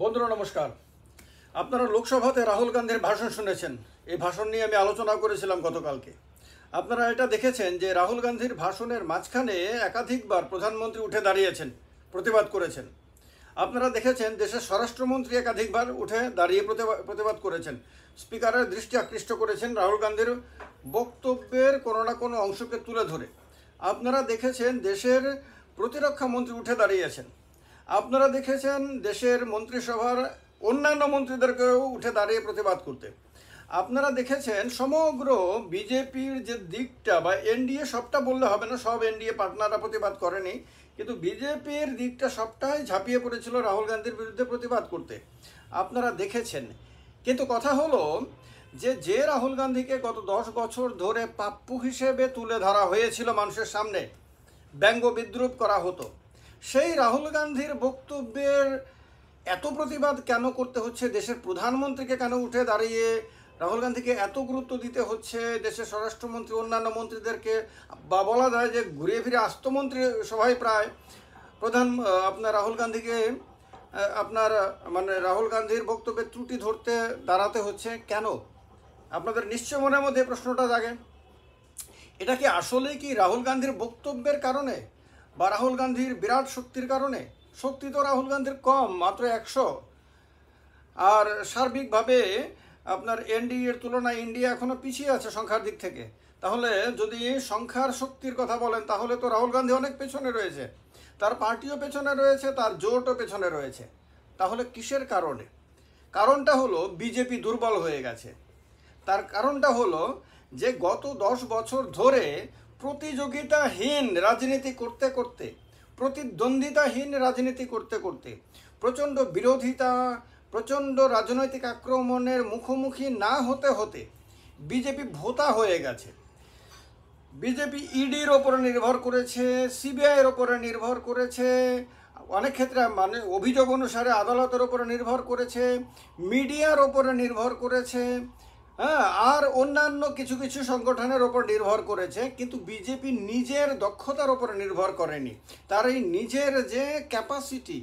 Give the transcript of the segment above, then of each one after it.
বন্ধুরা নমস্কার। আপনারা লোকসভাতে রাহুল গান্ধীর ভাষণ শুনেছেন। এই ভাষণ নিয়ে আমি আলোচনা করেছিলাম গতকালকে। আপনারা এটা দেখেছেন যে রাহুল গান্ধীর ভাষণের মাঝখানে একাধিকবার প্রধানমন্ত্রী উঠে দাঁড়িয়েছেন, প্রতিবাদ করেছেন। আপনারা দেখেছেন দেশের স্বরাষ্ট্রমন্ত্রী একাধিকবার উঠে দাঁড়িয়ে প্রতিবাদ করেছেন, স্পিকারের দৃষ্টি আকৃষ্ট করেছেন রাহুল গান্ধীর বক্তব্যের কোনো না কোনো অংশকে তুলে ধরে। আপনারা দেখেছেন দেশের প্রতিরক্ষা মন্ত্রী উঠে দাঁড়িয়েছেন। আপনারা দেখেছেন দেশের মন্ত্রিসভার অন্যান্য মন্ত্রীদেরকেও উঠে দাঁড়িয়ে প্রতিবাদ করতে। আপনারা দেখেছেন সমগ্র বিজেপির যে দিকটা বা এনডিএ, সবটা বললে হবে না, সব এনডিএ পার্টনাররা প্রতিবাদ করেনি, কিন্তু বিজেপির দিকটা সবটাই ঝাঁপিয়ে পড়েছিল রাহুল গান্ধীর বিরুদ্ধে প্রতিবাদ করতে। আপনারা দেখেছেন। কিন্তু কথা হলো যে রাহুল গান্ধীকে গত 10 বছর ধরে পাপ্পু হিসেবে তুলে ধরা হয়েছিল, মানুষের সামনে ব্যঙ্গ বিদ্রুপ করা হতো, সেই রাহুল গান্ধীর বক্তব্যের এত প্রতিবাদ কেন করতে হচ্ছে? দেশের প্রধানমন্ত্রীকে কেন উঠে দাঁড়িয়ে রাহুল গান্ধীকে এত গুরুত্ব দিতে হচ্ছে? দেশের স্বরাষ্ট্রমন্ত্রী অন্যান্য মন্ত্রীদেরকে, বা বলা যায় যে ঘুরিয়ে ফিরে আস্তমন্ত্রী সবাই প্রায় আপনার রাহুল গান্ধীকে রাহুল গান্ধীর বক্তব্যের ত্রুটি ধরতে দাঁড়াতে হচ্ছে কেন? আপনাদের নিশ্চয় মনের মধ্যে প্রশ্নটা জাগে। এটা কি আসলে কি রাহুল গান্ধীর বক্তব্যের কারণে বা রাহুল গান্ধীর বিরাট শক্তির কারণে? শক্তি তো রাহুল গান্ধীর কম, মাত্র 100। আর সার্বিকভাবে আপনার এনডিএর তুলনায় ইন্ডিয়া এখনও পিছিয়ে আছে সংখ্যার দিক থেকে। তাহলে যদি সংখ্যার শক্তির কথা বলেন, তাহলে তো রাহুল গান্ধী অনেক পেছনে রয়েছে, তার পার্টিও পেছনে রয়েছে, তার জোটও পেছনে রয়েছে। তাহলে কিসের কারণে? কারণটা হলো বিজেপি দুর্বল হয়ে গেছে। তার কারণটা হলো যে গত 10 বছর ধরে প্রতিযোগিতাহীন রাজনীতি করতে করতে, প্রতিদ্বন্দ্বিতাহীন রাজনীতি করতে করতে, প্রচণ্ড বিরোধিতা, প্রচণ্ড রাজনৈতিক আক্রমণের মুখোমুখি না হতে হতে বিজেপি ভোতা হয়ে গেছে। বিজেপি ইডির ওপরে নির্ভর করেছে, সিবিআইয়ের ওপরে নির্ভর করেছে, অনেক ক্ষেত্রে অভিযোগ অনুসারে আদালতের ওপরে নির্ভর করেছে, মিডিয়ার ওপরে নির্ভর করেছে, হ্যাঁ, আর অন্যান্য কিছু কিছু সংগঠনের ওপর নির্ভর করেছে। কিন্তু বিজেপি নিজের দক্ষতার ওপরে নির্ভর করেনি। তার এই নিজের যে ক্যাপাসিটি,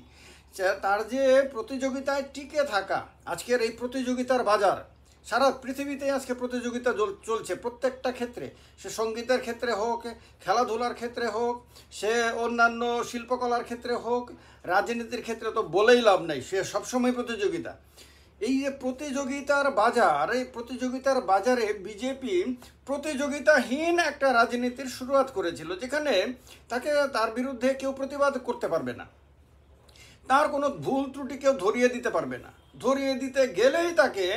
তার যে প্রতিযোগিতায় টিকে থাকা, আজকের এই প্রতিযোগিতার বাজার, সারা পৃথিবীতে আজকে প্রতিযোগিতা চলছে প্রত্যেকটা ক্ষেত্রে, সে সঙ্গীতের ক্ষেত্রে হোক, খেলাধুলার ক্ষেত্রে হোক, সে অন্যান্য শিল্পকলার ক্ষেত্রে হোক, রাজনীতির ক্ষেত্রে তো বলেই লাভ নেই, সে সবসময় প্রতিযোগিতা। এই যে প্রতিযোগিতার বাজার, এই প্রতিযোগিতার বাজারে বিজেপি প্রতিযোগিতাহীন একটা রাজনীতির শুরুয়াত করেছিল, যেখানে তার বিরুদ্ধে কেউ প্রতিবাদ করতে পারবে না, তার কোনো ভুল ত্রুটি কেউ ধরিয়ে দিতে পারবে না। ধরিয়ে দিতে গেলেই তাকে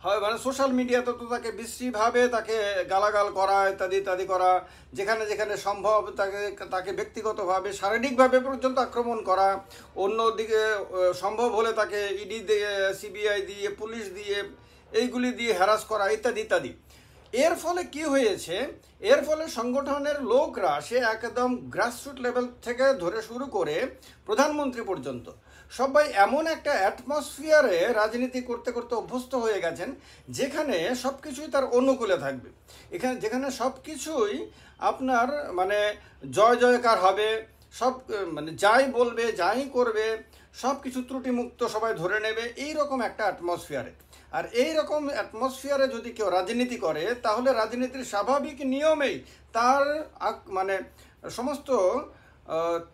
হয় সোশ্যাল মিডিয়াতে তো তাকে বিশ্রীভাবে তাকে গালাগাল করা, ইত্যাদি ইত্যাদি করা, যেখানে যেখানে সম্ভব তাকে ব্যক্তিগতভাবে শারীরিকভাবে পর্যন্ত আক্রমণ করা, অন্যদিকে সম্ভব হলে তাকে ইডি দিয়ে, সিবিআই দিয়ে, পুলিশ দিয়ে, এইগুলি দিয়ে হ্যারাস করা, ইত্যাদি ইত্যাদি। এর ফলে কি হয়েছে? এর ফলে সংগঠনের লোকরা, সে একদম গ্রাসরুট লেভেল থেকে ধরে শুরু করে প্রধানমন্ত্রী পর্যন্ত সবাই এমন একটা অ্যাটমসফিয়ারে রাজনীতি করতে করতে অভ্যস্ত হয়ে গেছেন, যেখানে সব কিছুই তার অনুকূলে থাকবে, যেখানে সব কিছুই আপনার জয় জয়কার হবে, সব যাই বলবে, যাই করবে, সব কিছু ত্রুটিমুক্ত সবাই ধরে নেবে, এই রকম একটা অ্যাটমসফিয়ারে। আর এই রকম অ্যাটমসফিয়ারে যদি কেউ রাজনীতি করে, তাহলে রাজনীতির স্বাভাবিক নিয়মেই তার সমস্ত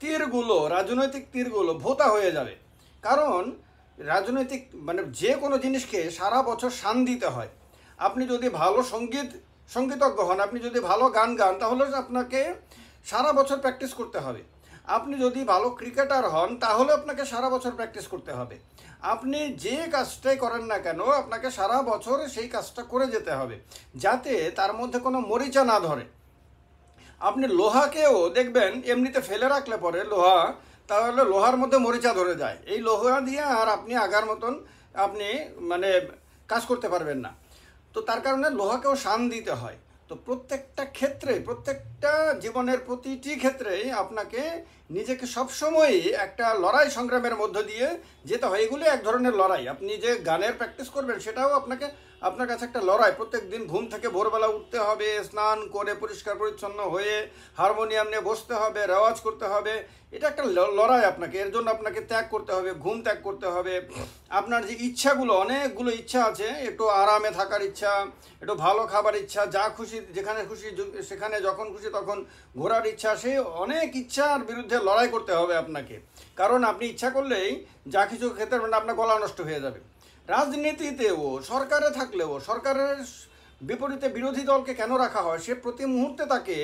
তীরগুলো, রাজনৈতিক তীরগুলো ভোঁতা হয়ে যাবে। কারণ রাজনৈতিক যে কোনো জিনিসকে সারা বছর শান দিতে হয়। আপনি যদি ভালো সঙ্গীতজ্ঞ হন, আপনি যদি ভালো গান গান, তাহলে আপনাকে সারা বছর প্র্যাকটিস করতে হবে। আপনি যদি ভালো ক্রিকেটার হন, তাহলে আপনাকে সারা বছর প্র্যাকটিস করতে হবে। আপনি যে কাজটাই করেন না কেন, আপনাকে সারা বছর সেই কাজটা করে যেতে হবে, যাতে তার মধ্যে কোনো মরিচা না ধরে। আপনি লোহাকেও দেখবেন এমনিতে ফেলে রাখলে পরে তাহলে লোহার মধ্যে মরিচা ধরে যায়, এই লোহা দিয়ে আর আপনি আগার মতন আপনি কাজ করতে পারবেন না। তো তার কারণে লোহাকেও শান দিতে হয়। তো প্রত্যেকটা ক্ষেত্রে, প্রত্যেকটা জীবনের প্রতিটি ক্ষেত্রেই আপনাকে নিজেকে সবসময়ই একটা লড়াই সংগ্রামের মধ্য দিয়ে যেতে হয়। এগুলি এক ধরনের লড়াই। আপনি যে গানের প্র্যাকটিস করবেন সেটাও আপনার কাছে একটা লড়াই। প্রত্যেক দিন ঘুম থেকে ভোরবেলা উঠতে হবে, স্নান করে পরিষ্কার পরিচ্ছন্ন হয়ে হারমোনিয়াম নিয়ে বসতে হবে, রেওয়াজ করতে হবে। এটা একটা লড়াই আপনাকে, এর জন্য আপনাকে ত্যাগ করতে হবে, ঘুম ত্যাগ করতে হবে। আপনার যে ইচ্ছাগুলো, অনেকগুলো ইচ্ছা আছে, একটু আরামে থাকার ইচ্ছা, একটু ভালো খাবার ইচ্ছা, যা খুশি যেখানে খুশি সেখানে যখন খুশি তখন ঘোরার ইচ্ছা, সেই অনেক ইচ্ছার বিরুদ্ধে লড়াই করতে হবে আপনাকে। কারণ আপনি ইচ্ছা করলেই যা কিছু খেতে পারবেন, আপনার গলা নষ্ট হয়ে যাবে। রাজনীতিতেও সরকারে থাকলেও সরকারের বিপরীতে বিরোধী দলকে কেন রাখা হয়? সে প্রতি মুহূর্তে তাকে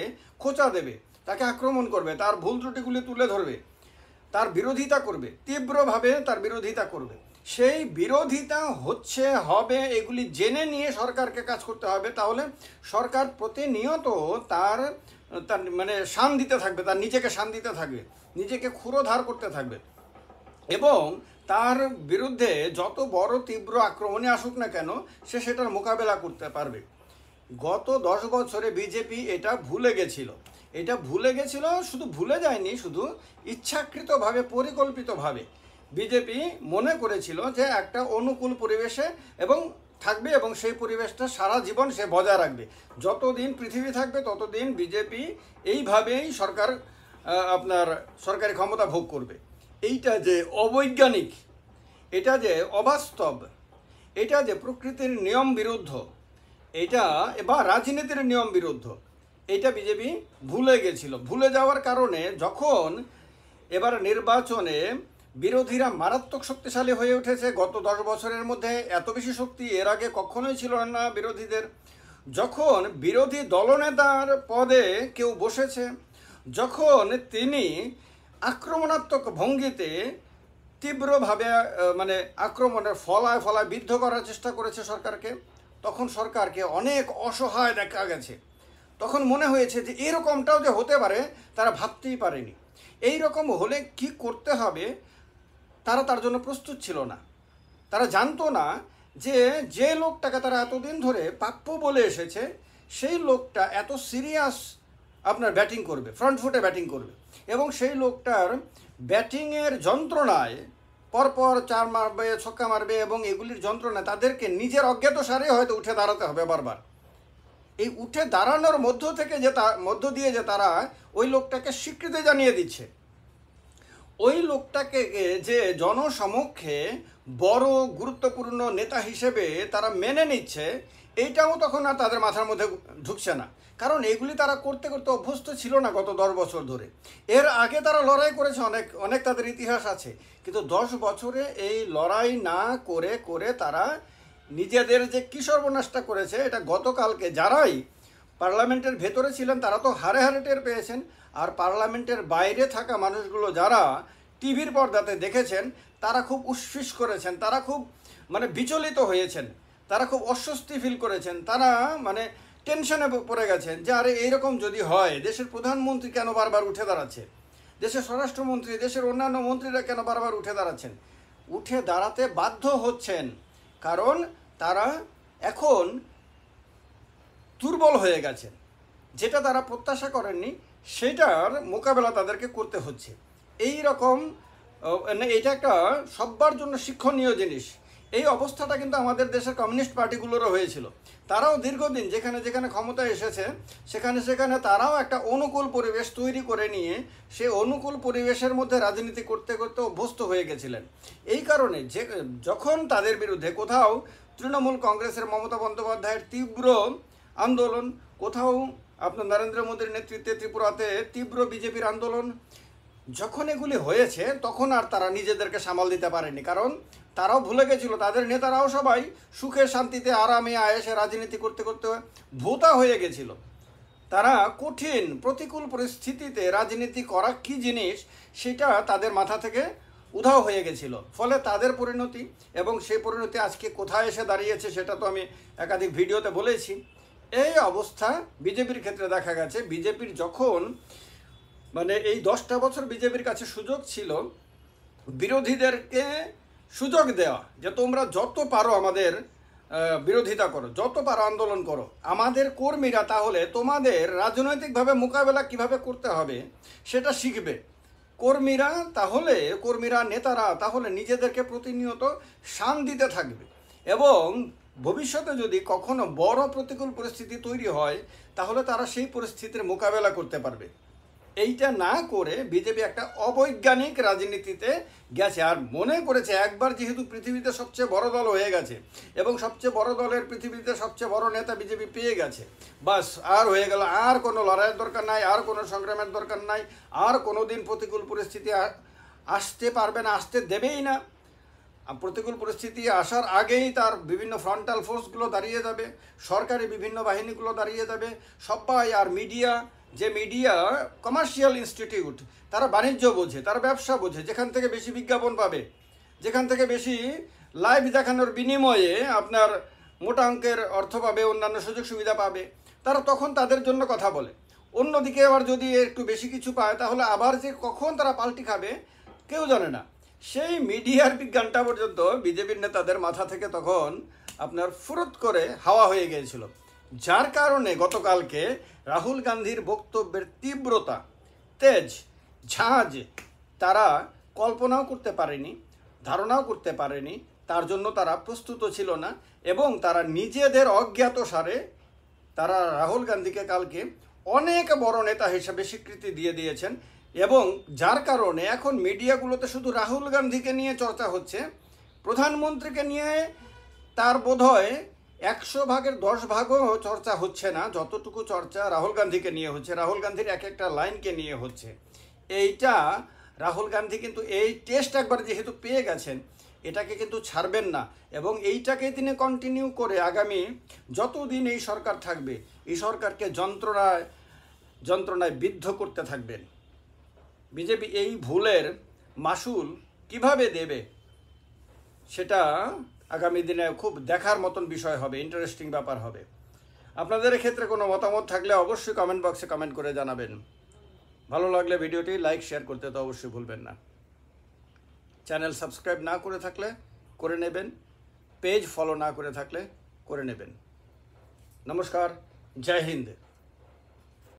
খোঁচা দেবে, তাকে আক্রমণ করবে, তার ভুল ত্রুটিগুলি তুলে ধরবে, তার বিরোধিতা করবে, তীব্রভাবে তার বিরোধিতা করবে। সেই বিরোধিতা হবে এগুলি জেনে নিয়ে সরকারকে কাজ করতে হবে। তাহলে সরকার প্রতিনিয়ত তার মানে শান দিতে থাকবে, তার নিজেকে শান দিতে থাকবে, নিজেকে ক্ষুরোধার করতে থাকবে, এবং তার বিরুদ্ধে যত বড় তীব্র আক্রমণে আসুক না কেন সে সেটার মোকাবেলা করতে পারবে। গত 10 বছরে বিজেপি এটা ভুলে গেছিল, শুধু ভুলে যায়নি, শুধু ইচ্ছাকৃতভাবে পরিকল্পিতভাবে বিজেপি মনে করেছিল যে একটা অনুকূল পরিবেশে এবং থাকবে, এবং সেই পরিবেশটা সারা জীবন সে বজায় রাখবে। যতদিন পৃথিবী থাকবে ততদিন বিজেপি এইভাবেই আপনার সরকারি ক্ষমতা ভোগ করবে। এইটা যে অবৈজ্ঞানিক, এটা যে অবাস্তব, এটা যে প্রকৃতির নিয়ম বিরুদ্ধ, এটা বা রাজনীতির নিয়ম বিরুদ্ধ, এটা বিজেপি ভুলে গেছিল। ভুলে যাওয়ার কারণে যখন এবার নির্বাচনে বিরোধীরা মারাত্মক শক্তিশালী হয়ে উঠেছে, গত 10 বছরের মধ্যে এত বেশি শক্তি এর আগে কখনোই ছিল না বিরোধীদের। যখন বিরোধী দলনেতার পদে কেউ বসেছে, যখন তিনি আক্রমণাত্মক ভঙ্গিতে তীব্রভাবে মানে আক্রমণের ফলায় বিদ্ধ করার চেষ্টা করেছে সরকারকে, তখন সরকারকে অনেক অসহায় দেখা গেছে। তখন মনে হয়েছে যে এরকমটাও যে হতে পারে তারা ভাবতেই পারেনি। এই রকম হলে কি করতে হবে তারা তার জন্য প্রস্তুত ছিল না। তারা জানতো না যে লোকটাকে তারা এতদিন ধরে প্রাপ্য বলে এসেছে, সেই লোকটা এত সিরিয়াস আপনার ব্যাটিং করবে, ফ্রন্ট ফুটে ব্যাটিং করবে, এবং সেই লোকটার ব্যাটিংয়ের যন্ত্রণায় পরপর 4 মারবে, ছক্কা মারবে, এবং এগুলির যন্ত্রণায় তাদেরকে নিজের অজ্ঞাতসারে হয়তো উঠে দাঁড়াতে হবে বারবার। এই উঠে দাঁড়ানোর মধ্য দিয়ে যে তারা ওই লোকটাকে স্বীকৃতি জানিয়ে দিচ্ছে, ওই লোকটাকে যে জনসমক্ষে বড় গুরুত্বপূর্ণ নেতা হিসেবে তারা মেনে নিচ্ছে, এইটাও তখন আর তাদের মাথার মধ্যে ঢুকছে না। কারণ এগুলি তারা করতে করতে অভ্যস্ত ছিল না গত 10 বছর ধরে। এর আগে তারা লড়াই করেছে, অনেক তাদের ইতিহাস আছে, কিন্তু 10 বছরে এই লড়াই না করে তারা নিজেদের যে কি সর্বনাশটা করেছে, এটা গতকালকে যারাই পার্লামেন্টের ভেতরে ছিলেন তারা তো হারে টের পেয়েছেন, আর পার্লামেন্টের বাইরে থাকা মানুষগুলো যারা টিভির পর্দাতে দেখেছেন তারা খুব উচ্ছ্বসিত করেছেন, তারা খুব মানে বিচলিত হয়েছেন, তারা খুব অস্বস্তি ফিল করেছেন, তারা মানে টেনশনে পড়ে গেছেন যে আরে এইরকম যদি হয়, দেশের প্রধানমন্ত্রী কেন বারবার উঠে দাঁড়াচ্ছে, দেশের স্বরাষ্ট্রমন্ত্রী, দেশের অন্যান্য মন্ত্রীরা কেন বারবার উঠে দাঁড়াচ্ছেন। উঠে দাঁড়াতে বাধ্য হচ্ছেন, কারণ তারা এখন দুর্বল হয়ে গেছেন। যেটা তারা প্রত্যাশা করেননি সেটার মোকাবেলা তাদেরকে করতে হচ্ছে। এই রকম এটা একটা সবার জন্য শিক্ষণীয় জিনিস। এই অবস্থাটা কিন্তু আমাদের দেশের কমিউনিস্ট পার্টিগুলোরও হয়েছিল। তারাও দীর্ঘদিন যেখানে ক্ষমতায় এসেছে সেখানে তারাও একটা অনুকূল পরিবেশ তৈরি করে নিয়ে সেই অনুকূল পরিবেশের মধ্যে রাজনীতি করতে অভ্যস্ত হয়ে গেছিলেন। এই কারণে যখন তাদের বিরুদ্ধে কোথাও তৃণমূল কংগ্রেসের মমতা বন্দ্যোপাধ্যায়ের তীব্র আন্দোলন, কোথাও আপনার নরেন্দ্র মোদীর নেতৃত্বে ত্রিপুরাতে তীব্র বিজেপির আন্দোলন, যখন এগুলি হয়েছে তখন আর তারা নিজেদেরকে সামাল দিতে পারেনি। কারণ তারাও ভুলে গেছিল, তাদের নেতারাও সবাই সুখে শান্তিতে আরামে আয়েসে রাজনীতি করতে ভোতা হয়ে গেছিল। তারা কঠিন প্রতিকূল পরিস্থিতিতে রাজনীতি করা কী জিনিস সেটা তাদের মাথা থেকে উধাও হয়ে গেছিল। ফলে তাদের পরিণতি, এবং সেই পরিণতি আজকে কোথায় এসে দাঁড়িয়েছে সেটা তো আমি একাধিক ভিডিওতে বলেছি। এই অবস্থা বিজেপির ক্ষেত্রে দেখা গেছে। বিজেপির যখন মানে এই 10টা বছর বিজেপির কাছে সুযোগ ছিল বিরোধীদেরকে সুযোগ দেওয়া, যে তোমরা যত পারো আমাদের বিরোধিতা করো, যত পারো আন্দোলন করো, আমাদের কর্মীরা তাহলে তোমাদের রাজনৈতিকভাবে মোকাবেলা কিভাবে করতে হবে সেটা শিখবে। কর্মীরা নেতারা তাহলে নিজেদেরকে প্রতিনিয়ত শান দিতে থাকবে এবং ভবিষ্যতে যদি কখনো বড় প্রতিকূল পরিস্থিতি তৈরি হয় তাহলে তারা সেই পরিস্থিতির মোকাবেলা করতে পারবে। এইটা না করে বিজেপি একটা অবৈজ্ঞানিক রাজনীতিতে গেছে আর মনে করেছে একবার যেহেতু পৃথিবীতে সবচেয়ে বড় দল হয়ে গেছে এবং সবচেয়ে বড় দলের পৃথিবীতে সবচেয়ে বড় নেতা বিজেপি পেয়ে গেছে, বাস আর হয়ে গেল, আর কোনো লড়াইয়ের দরকার নাই, আর কোনো সংগ্রামের দরকার নাই, আর কোনো দিন প্রতিকূল পরিস্থিতি আসতে পারবে না, আসতে দেবেই না। প্রতিকূল পরিস্থিতি আসার আগেই তার বিভিন্ন ফ্রন্টাল ফোর্সগুলো দাঁড়িয়ে যাবে, সরকারি বিভিন্ন বাহিনীগুলো দাঁড়িয়ে যাবে, সবাই। আর মিডিয়া কমার্শিয়াল ইনস্টিটিউট, তারা বাণিজ্য বোঝে, তারা ব্যবসা বোঝে, যেখান থেকে বেশি বিজ্ঞাপন পাবে, যেখান থেকে বেশি লাইভ দেখানোর বিনিময়ে আপনার মোটা অঙ্কের অর্থ পাবে, অন্যান্য সুযোগ সুবিধা পাবে, তারা তখন তাদের জন্য কথা বলে। অন্যদিকে আবার যদি একটু বেশি কিছু পায় তাহলে আবার যে কখন তারা পাল্টি খাবে কেউ জানে না। সেই মিডিয়ার বিজ্ঞানটা পর্যন্ত বিজেপির নেতাদের মাথা থেকে তখন আপনার ফুরুত করে হাওয়া হয়ে গিয়েছিল, যার কারণে গতকালকে রাহুল গান্ধীর বক্তব্যের তীব্রতা, তেজ, ঝাঁজ তারা কল্পনাও করতে পারেনি, ধারণাও করতে পারেনি, তার জন্য তারা প্রস্তুত ছিল না এবং তারা নিজেদের অজ্ঞাতসারে তারা রাহুল গান্ধীকে কালকে অনেক বড় নেতা হিসেবে স্বীকৃতি দিয়ে দিয়েছেন এবং যার কারণে এখন মিডিয়াগুলোতে শুধু রাহুল গান্ধীকে নিয়ে চর্চা হচ্ছে, প্রধানমন্ত্রীকে নিয়ে তার বোধহয় 100 ভাগের 10 ভাগও চর্চা হচ্ছে না, যতটুকু চর্চা রাহুল গান্ধীকে নিয়ে হচ্ছে, রাহুল গান্ধীর এক একটা লাইনকে নিয়ে হচ্ছে। এইটা রাহুল গান্ধী কিন্তু এই টেস্ট একবার যেহেতু পেয়ে গেছেন এটাকে কিন্তু ছাড়বেন না এবং এইটাকে তিনি কন্টিনিউ করে আগামী যতদিন এই সরকার থাকবে এই সরকারকে যন্ত্রণায় বিদ্ধ করতে থাকবেন। বিজেপি এই ভুলের মাসুল কিভাবে দেবে সেটা আগামী দিনে খুব দেখার মতন বিষয় হবে, ইন্টারেস্টিং ব্যাপার হবে। আপনাদের ক্ষেত্রে কোনো মতামত থাকলে অবশ্যই কমেন্ট বক্সে কমেন্ট করে জানাবেন। ভালো লাগলে ভিডিওটি লাইক শেয়ার করতে তো অবশ্যই ভুলবেন না। চ্যানেল সাবস্ক্রাইব না করে থাকলে করে নেবেন, পেজ ফলো না করে থাকলে করে নেবেন। নমস্কার, জয় হিন্দ।